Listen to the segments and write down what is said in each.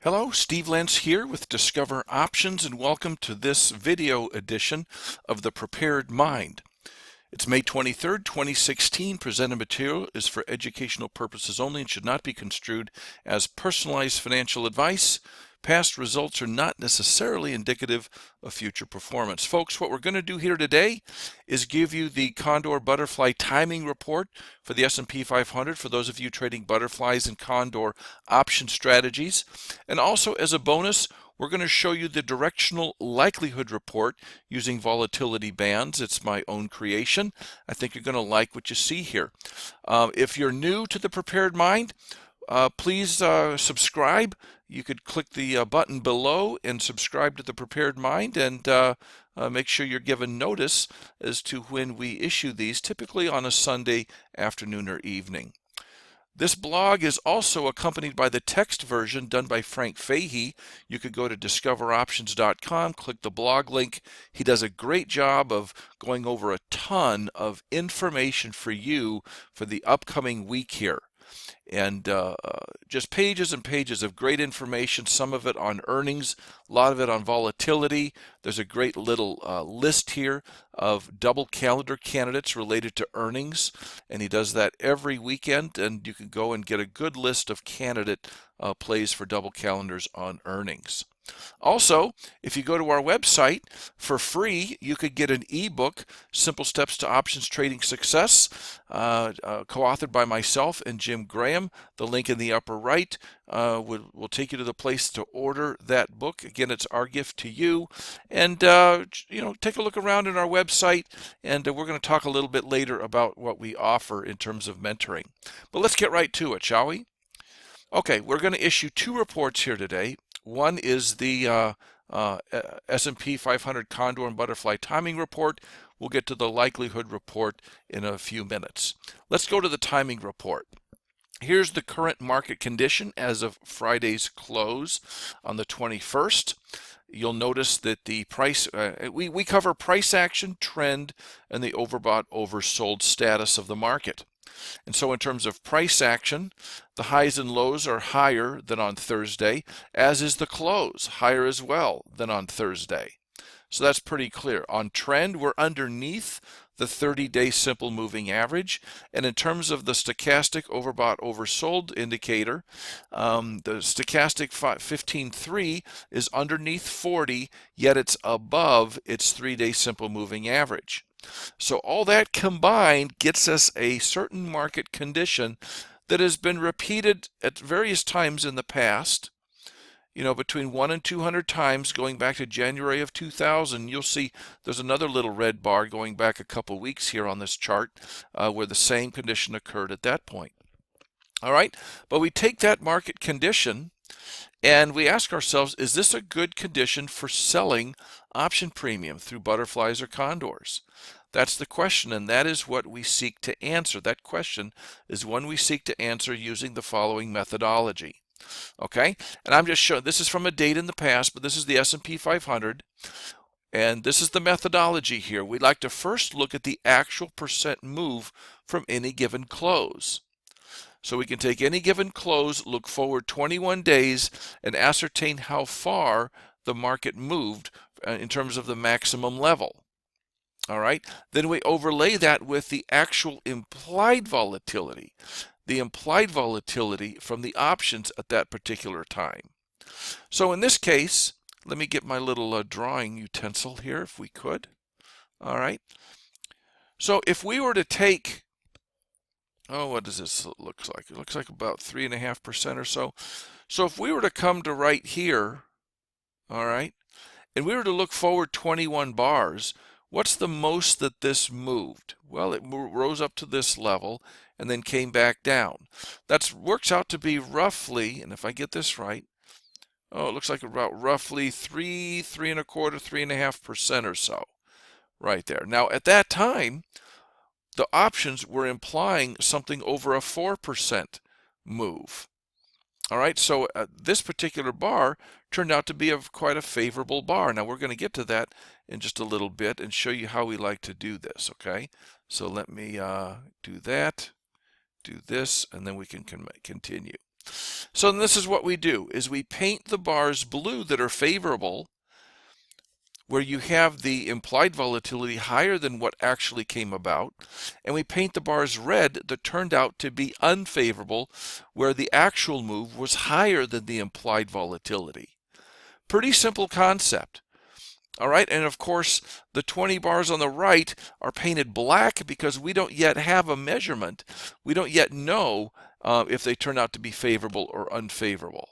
Hello, Steve Lentz here with Discover Options, and welcome to this video edition of The Prepared Mind. It's May 23rd, 2016. Presented material is for educational purposes only and should not be construed as personalized financial advice. Past results are not necessarily indicative of future performance. Folks, what we're going to do here today is give you the Condor Butterfly Timing Report for the S&P 500 for those of you trading butterflies and Condor option strategies. And also as a bonus, we're going to show you the Directional Likelihood Report using volatility bands. It's my own creation. I think you're going to like what you see here. If you're new to the Prepared Mind, please subscribe. You could click the button below and subscribe to the Prepared Mind, and make sure you're given notice as to when we issue these, typically on a Sunday afternoon or evening. This blog is also accompanied by the text version done by Frank Fahey. You could go to discoveroptions.com, click the blog link. He does a great job of going over a ton of information for you for the upcoming week here. And just pages and pages of great information, some of it on earnings, a lot of it on volatility. There's a great little list here of double calendar candidates related to earnings, and he does that every weekend, and you can go and get a good list of candidate plays for double calendars on earnings. Also, if you go to our website for free, you could get an ebook, Simple Steps to Options Trading Success, co-authored by myself and Jim Graham. The link in the upper right will take you to the place to order that book. Again, it's our gift to you. And take a look around in our website, and we're going to talk a little bit later about what we offer in terms of mentoring. But let's get right to it, shall we? Okay, we're going to issue two reports here today. One is the S&P 500 Condor and Butterfly Timing Report. We'll get to the Likelihood Report in a few minutes. Let's go to the Timing Report. Here's the current market condition as of Friday's close on the 21st. You'll notice that the price, we cover price action, trend, and the overbought, oversold status of the market. And so in terms of price action, the highs and lows are higher than on Thursday, as is the close, higher as well than on Thursday. So that's pretty clear. On trend, we're underneath the 30-day simple moving average. And in terms of the stochastic overbought oversold indicator, the stochastic 15.3 is underneath 40, yet it's above its 3-day simple moving average. So all that combined gets us a certain market condition that has been repeated at various times in the past, between 1 and 200 times going back to January of 2000. You'll see there's another little red bar going back a couple weeks here on this chart where the same condition occurred at that point. All right, but we take that market condition and we ask ourselves, is this a good condition for selling option premium through butterflies or condors? That's the question, and that is what we seek to answer. That question is one we seek to answer using the following methodology. Okay, and I'm just showing, this is from a date in the past, but this is the S&P 500, and this is the methodology here. We'd like to first look at the actual percent move from any given close. So we can take any given close, look forward 21 days, and ascertain how far the market moved in terms of the maximum level. All right, then we overlay that with the actual implied volatility, from the options at that particular time. So in this case, let me get my little drawing utensil here if we could. All right, so if we were to take, what does this look like? It looks like about 3.5% or so. So if we were to come to right here, all right, and we were to look forward 21 bars, what's the most that this moved? Well, it rose up to this level and then came back down. That works out to be roughly, and if I get this right, it looks like about roughly 3.25%, 3.5% or so right there. Now, at that time, the options were implying something over a 4% move. All right, so this particular bar turned out to be quite a favorable bar. Now we're going to get to that in just a little bit and show you how we like to do this, okay? So let me do that, do this, and then we can continue. So this is what we do, is we paint the bars blue that are favorable, where you have the implied volatility higher than what actually came about, and we paint the bars red that turned out to be unfavorable, where the actual move was higher than the implied volatility. Pretty simple concept. All right, and of course, the 20 bars on the right are painted black because we don't yet have a measurement. We don't yet know if they turn out to be favorable or unfavorable.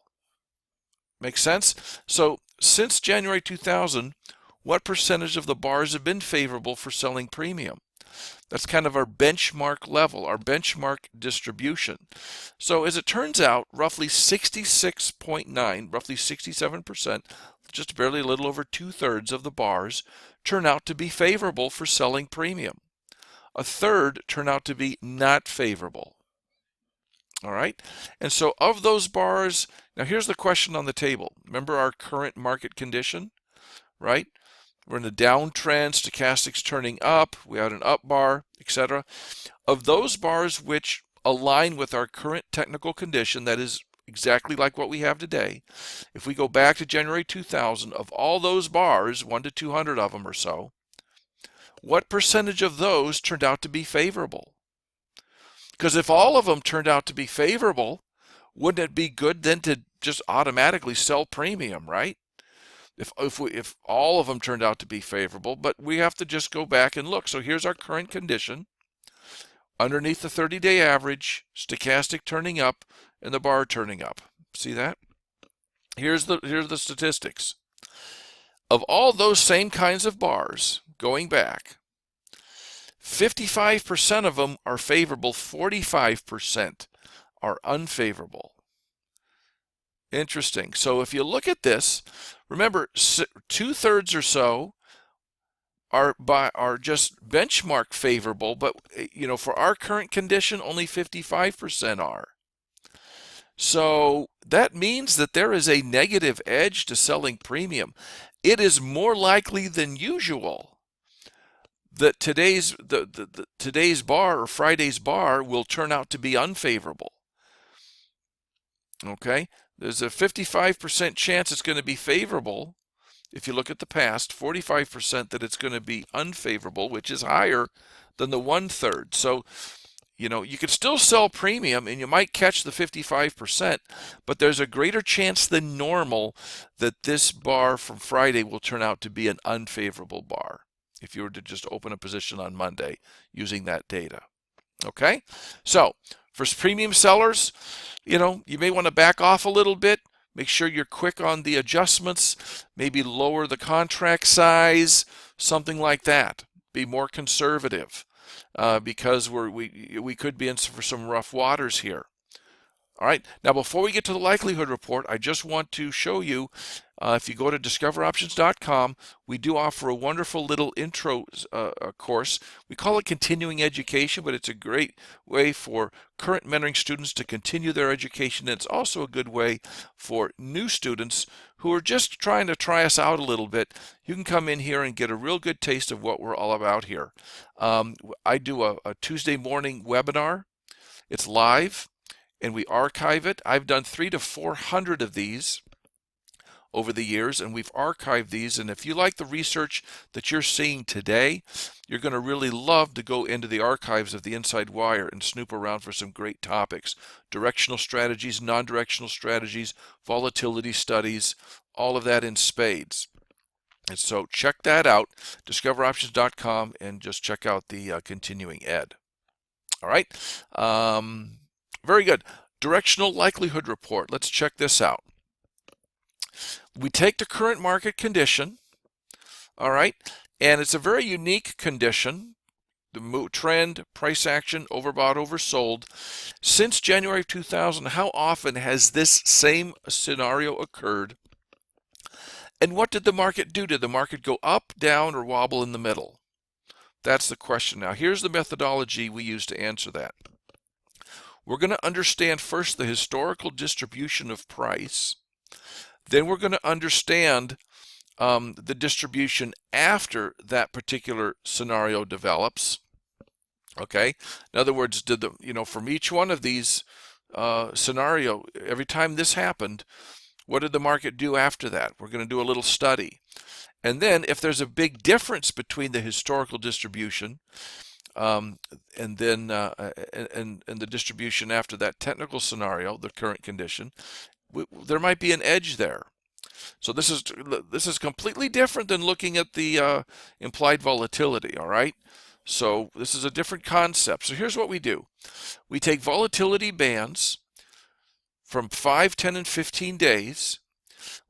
Make sense? So since January 2000, what percentage of the bars have been favorable for selling premium? That's kind of our benchmark level, our benchmark distribution. So as it turns out, roughly 66.9, roughly 67%, just barely a little over 2/3 of the bars turn out to be favorable for selling premium. A third turn out to be not favorable. All right, and so of those bars, now here's the question on the table. Remember our current market condition, right? We're in a downtrend, stochastics turning up, we had an up bar, etc. Of those bars which align with our current technical condition, that is exactly like what we have today, if we go back to January 2000, of all those bars, 1 to 200 of them or so, what percentage of those turned out to be favorable? Because if all of them turned out to be favorable, wouldn't it be good then to just automatically sell premium, right? If all of them turned out to be favorable, but we have to just go back and look. So here's our current condition. Underneath the 30-day average, stochastic turning up, and the bar turning up. See that? Here's the statistics. Of all those same kinds of bars, going back, 55% of them are favorable, 45% are unfavorable. Interesting. So if you look at this, remember 2/3 or so are just benchmark favorable, but for our current condition, only 55% are. So that means that there is a negative edge to selling premium. It is more likely than usual that today's bar or Friday's bar will turn out to be unfavorable. Okay? There's a 55% chance it's going to be favorable. If you look at the past, 45% that it's going to be unfavorable, which is higher than the 1/3. So, you could still sell premium and you might catch the 55%, but there's a greater chance than normal that this bar from Friday will turn out to be an unfavorable bar if you were to just open a position on Monday using that data. Okay? So, for premium sellers, you may want to back off a little bit. Make sure you're quick on the adjustments. Maybe lower the contract size, something like that. Be more conservative because we could be in for some rough waters here. All right. Now, before we get to the likelihood report, I just want to show you, if you go to discoveroptions.com, we do offer a wonderful little intro course. We call it continuing education, but it's a great way for current mentoring students to continue their education. And it's also a good way for new students who are just trying to try us out a little bit. You can come in here and get a real good taste of what we're all about here. I do a Tuesday morning webinar. It's live, and we archive it. I've done 300 to 400 of these over the years, and we've archived these. And if you like the research that you're seeing today, you're going to really love to go into the archives of the Inside Wire and snoop around for some great topics. Directional strategies, non-directional strategies, volatility studies, all of that in spades. And so check that out, discoveroptions.com, and just check out the continuing ed. All right. Very good. Directional likelihood report. Let's check this out. We take the current market condition, all right, and it's a very unique condition. The trend, price action, overbought, oversold. Since January of 2000, how often has this same scenario occurred? And what did the market do? Did the market go up, down, or wobble in the middle? That's the question. Now, here's the methodology we use to answer that. We're going to understand first the historical distribution of price. Then we're going to understand the distribution after that particular scenario develops. Okay. In other words, from each one of these scenario, every time this happened, what did the market do after that? We're going to do a little study. And then if there's a big difference between the historical distribution and the distribution after that technical scenario, the current condition, there might be an edge there. So this is completely different than looking at the implied volatility, all right? So this is a different concept. So here's what we do. We take volatility bands from 5, 10, and 15 days.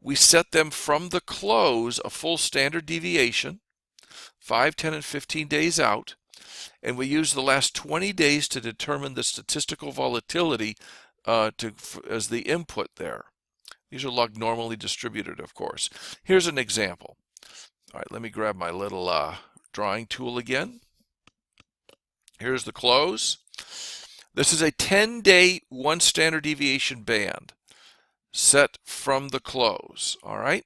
We set them from the close a full standard deviation, 5, 10, and 15 days out, and we use the last 20 days to determine the statistical volatility as the input there. These are log normally distributed, of course. Here's an example. All right, let me grab my little drawing tool again. Here's the close. This is a 10-day one standard deviation band set from the close, all right?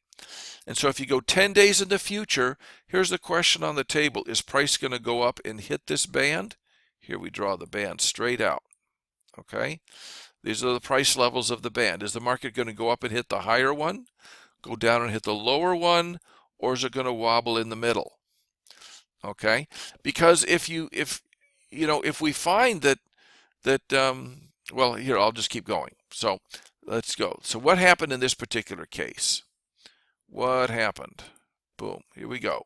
And so if you go 10 days in the future, here's the question on the table. Is price going to go up and hit this band? Here we draw the band straight out, okay? These are the price levels of the band. Is the market going to go up and hit the higher one, go down and hit the lower one, or is it going to wobble in the middle? Okay? Because if we find that well, here, I'll just keep going. So let's go. So what happened in this particular case? What happened? Boom, here we go.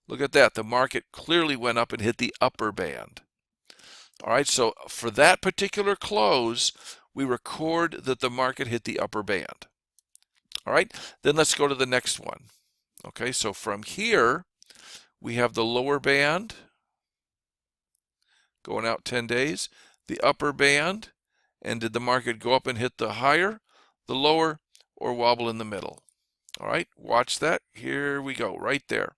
Look at that. The market clearly went up and hit the upper band. All right, so for that particular close, we record that the market hit the upper band. All right, then let's go to the next one. Okay, so from here, we have the lower band going out 10 days, the upper band, and did the market go up and hit the higher, the lower, or wobble in the middle? All right, watch that. Here we go, right there.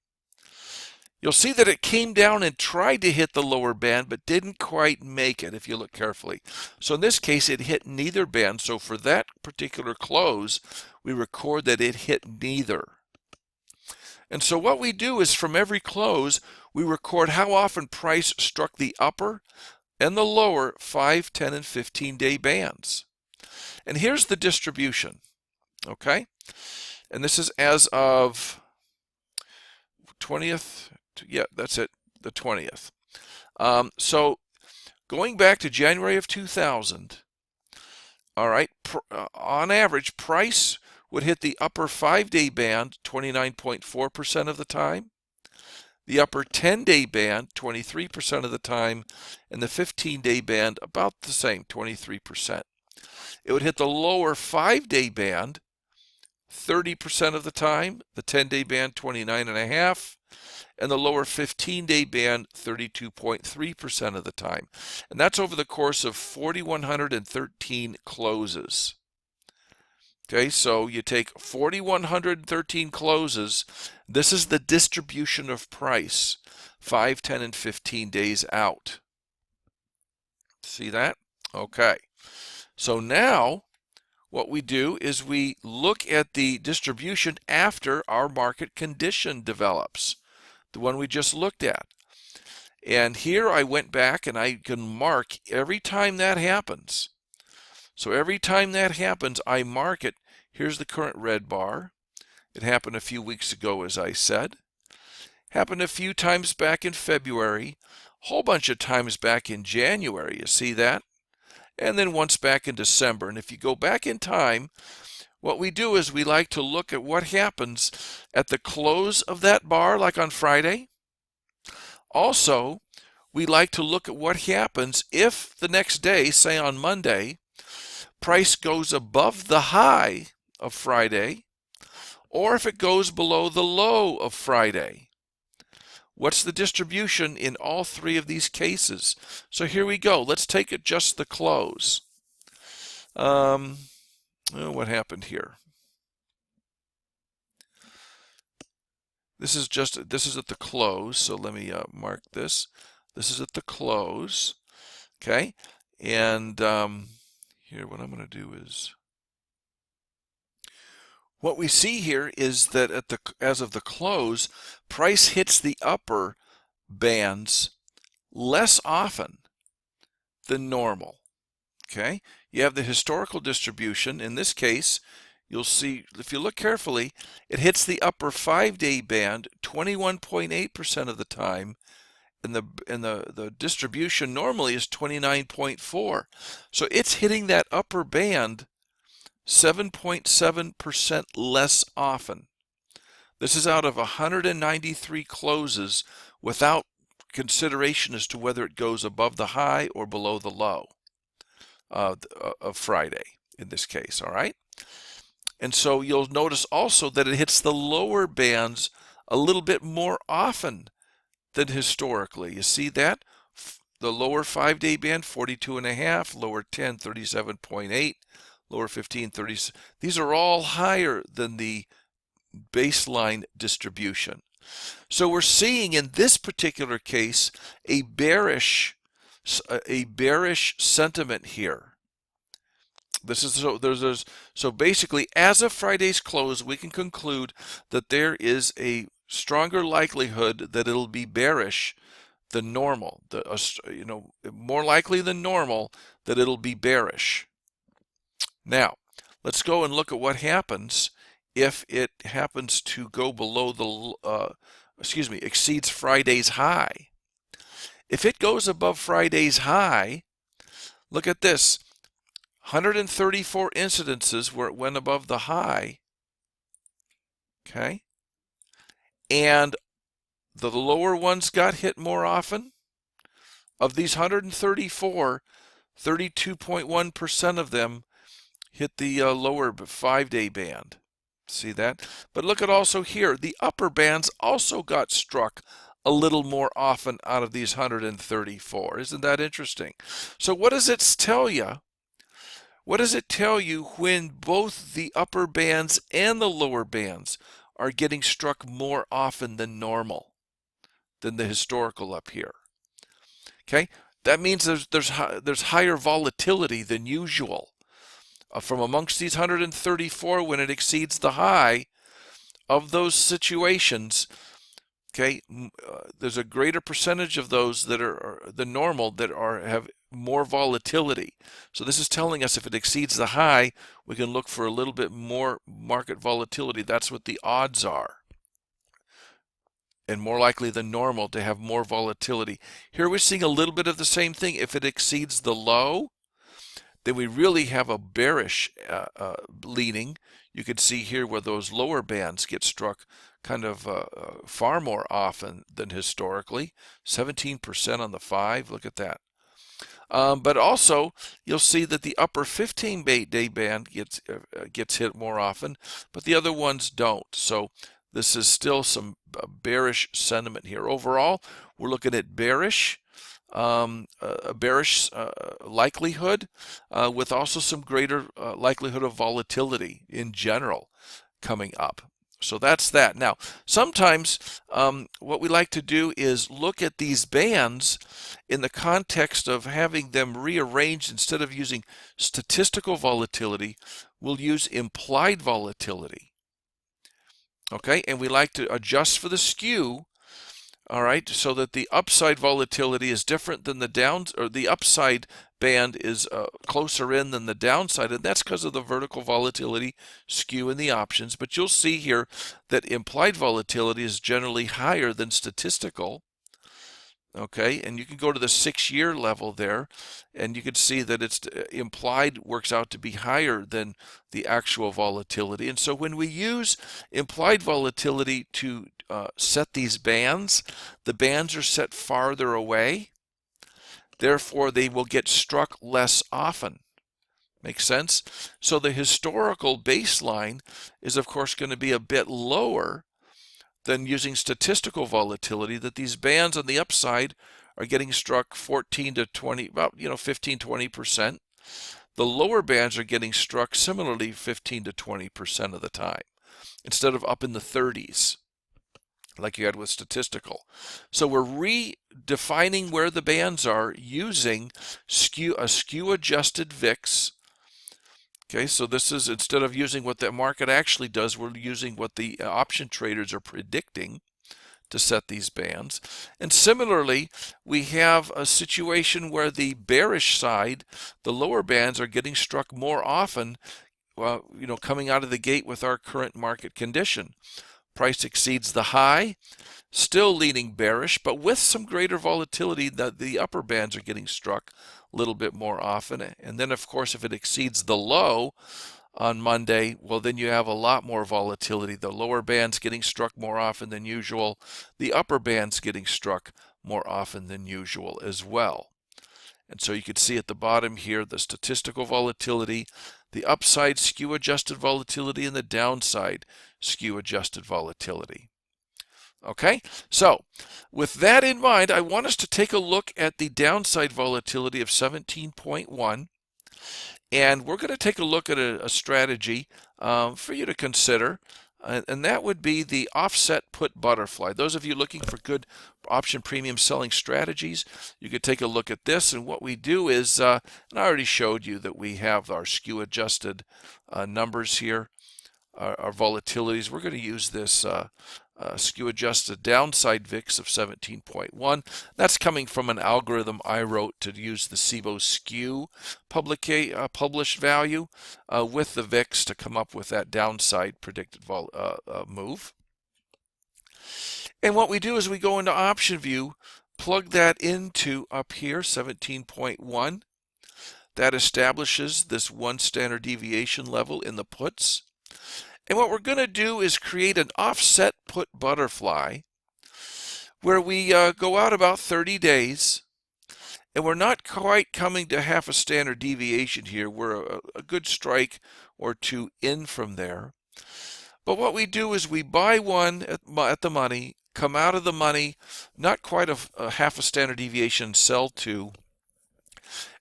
You'll see that it came down and tried to hit the lower band, but didn't quite make it if you look carefully. So in this case, it hit neither band. So for that particular close, we record that it hit neither. And so what we do is from every close, we record how often price struck the upper and the lower 5, 10, and 15-day bands. And here's the distribution, okay? And this is as of 20th, yeah, that's it, the 20th. So going back to January of 2000, all right, on average, price would hit the upper 5-day band 29.4% of the time, the upper 10-day band 23% of the time, and the 15-day band about the same, 23%. It would hit the lower 5-day band 30% of the time, the 10-day band 29.5%, and the lower 15-day band 32.3% of the time. And that's over the course of 4,113 closes. Okay, so you take 4,113 closes. This is the distribution of price, 5, 10, and 15 days out. See that? Okay. So now what we do is we look at the distribution after our market condition develops, the one we just looked at. And here I went back and I can mark every time that happens. So every time that happens, I mark it. Here's the current red bar. It happened a few weeks ago, as I said. Happened a few times back in February, a whole bunch of times back in January. You see that? And then once back in December. And if you go back in time, what we do is we like to look at what happens at the close of that bar, like on Friday. Also, we like to look at what happens if the next day, say on Monday, price goes above the high of Friday, or if it goes below the low of Friday. What's the distribution in all three of these cases? So here we go. Let's take it just the close. What happened here? This is at the close. So let me mark this. This is at the close. Okay, and here what I'm going to do is, what we see here is that as of the close, price hits the upper bands less often than normal. Okay, you have the historical distribution. In this case, you'll see, if you look carefully, it hits the upper 5-day band 21.8% of the time, and the distribution normally is 29.4. So it's hitting that upper band 7.7% less often. This is out of 193 closes without consideration as to whether it goes above the high or below the low of Friday in this case, all right? And so you'll notice also that it hits the lower bands a little bit more often than historically. You see that? The lower 5-day band, 42.5, lower 10, 37.8, lower 15, 30. These are all higher than the baseline distribution. So we're seeing in this particular case a bearish sentiment here. This is so basically, as of Friday's close, we can conclude that there is a stronger likelihood that it'll be bearish than normal. More likely than normal that it'll be bearish. Now, let's go and look at what happens if it happens to go below the, exceeds Friday's high. If it goes above Friday's high, look at this. 134 incidences where it went above the high, okay? And the lower ones got hit more often. Of these 134, 32.1% of them hit the lower 5-day band. See that? But look at also here, the upper bands also got struck a little more often out of these 134. Isn't that interesting? So what does it tell you? What does it tell you when both the upper bands and the lower bands are getting struck more often than normal, than the historical up here? Okay, that means there's higher volatility than usual. From amongst these 134, when it exceeds the high of those situations, okay, there's a greater percentage of those that are the normal that have more volatility. So this is telling us if it exceeds the high, we can look for a little bit more market volatility. That's what the odds are. And more likely than normal to have more volatility. Here we're seeing a little bit of the same thing. If it exceeds the low, then we really have a bearish leaning. You can see here where those lower bands get struck kind of far more often than historically. 17% on the 5, look at that. But also, you'll see that the upper 15-day band gets hit more often, but the other ones don't. So this is still some bearish sentiment here. Overall, we're looking at bearish, a bearish likelihood, with also some greater likelihood of volatility in general coming up. So that's that. Now, sometimes what we like to do is look at these bands in the context of having them rearranged. Instead of using statistical volatility, we'll use implied volatility. Okay, and we like to adjust for the skew, all right, so that the upside volatility is different than the down, or the upside band is closer in than the downside, and that's because of the vertical volatility skew in the options. But you'll see here that implied volatility is generally higher than statistical. Okay, and you can go to the 6-year level there, and you can see that it's implied works out to be higher than the actual volatility. And so when we use implied volatility to set these bands, the bands are set farther away. Therefore, they will get struck less often. Makes sense? So the historical baseline is, of course, going to be a bit lower than using statistical volatility, that these bands on the upside are getting struck 14 to 20, about 15, 20%. The lower bands are getting struck similarly 15 to 20% of the time, instead of up in the 30s like you had with statistical. So we're redefining where the bands are using a skew adjusted VIX. Okay, so this is, instead of using what the market actually does, we're using what the option traders are predicting to set these bands. And similarly, we have a situation where the bearish side, the lower bands, are getting struck more often, coming out of the gate with our current market condition. Price exceeds the high, still leaning bearish, but with some greater volatility, the upper bands are getting struck a little bit more often. And then, of course, if it exceeds the low on Monday, well, then you have a lot more volatility. The lower bands getting struck more often than usual, the upper bands getting struck more often than usual as well. And so you can see at the bottom here the statistical volatility, the upside skew adjusted volatility, and the downside skew adjusted volatility. Okay, so with that in mind, I want us to take a look at the downside volatility of 17.1. And we're going to take a look at a strategy for you to consider, and that would be the offset put butterfly. Those of you looking for good option premium selling strategies, you could take a look at this. And what we do is, and I already showed you that we have our skew adjusted numbers here, our volatilities. We're going to use this skew adjusted downside VIX of 17.1. That's coming from an algorithm I wrote to use the SIBO skew published value with the VIX to come up with that downside predicted move. And what we do is we go into option view, plug that into up here, 17.1. That establishes this 1 standard deviation level in the puts. And what we're going to do is create an offset put butterfly where we go out about 30 days, and we're not quite coming to half a standard deviation here. We're a good strike or two in from there. But what we do is we buy one at the money, come out of the money, not quite a half a standard deviation, sell two,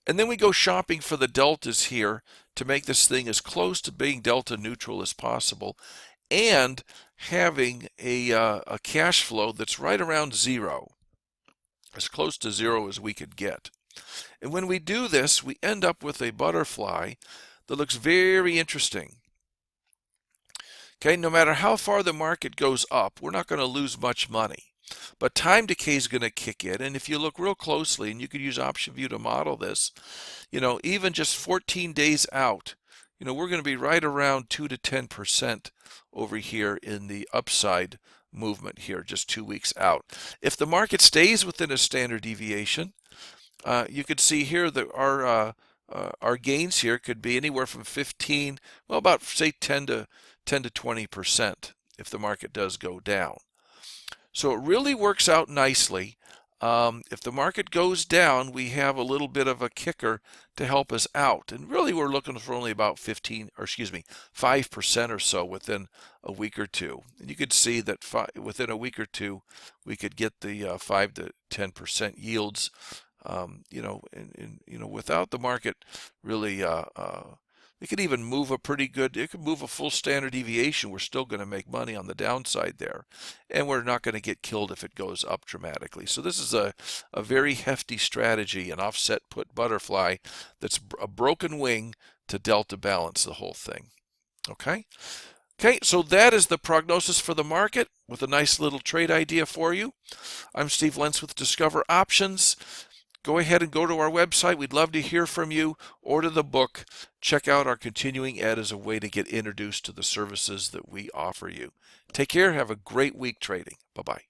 and then we go shopping for the deltas here to make this thing as close to being delta neutral as possible and having a cash flow that's right around zero, as close to zero as we could get. And when we do this, we end up with a butterfly that looks very interesting. Okay, no matter how far the market goes up, we're not going to lose much money. But time decay is going to kick in, and if you look real closely, and you could use option view to model this, even just 14 days out, we're going to be right around 2 to 10% over here in the upside movement here, just 2 weeks out. If the market stays within a standard deviation, you could see here that our gains here could be anywhere from 15, well, about say 10 to 20% if the market does go down. So it really works out nicely. If the market goes down, we have a little bit of a kicker to help us out. And really we're looking for only about 5% or so within a week or two. And you could see that within a week or two, we could get the 5 to 10% yields, without the market really, it could even move it could move a full standard deviation. We're still going to make money on the downside there. And we're not going to get killed if it goes up dramatically. So this is a very hefty strategy, an offset put butterfly that's a broken wing to delta balance the whole thing. Okay, so that is the prognosis for the market with a nice little trade idea for you. I'm Steve Lentz with Discover Options. Go ahead and go to our website. We'd love to hear from you. Order the book. Check out our continuing ed as a way to get introduced to the services that we offer you. Take care. Have a great week trading. Bye-bye.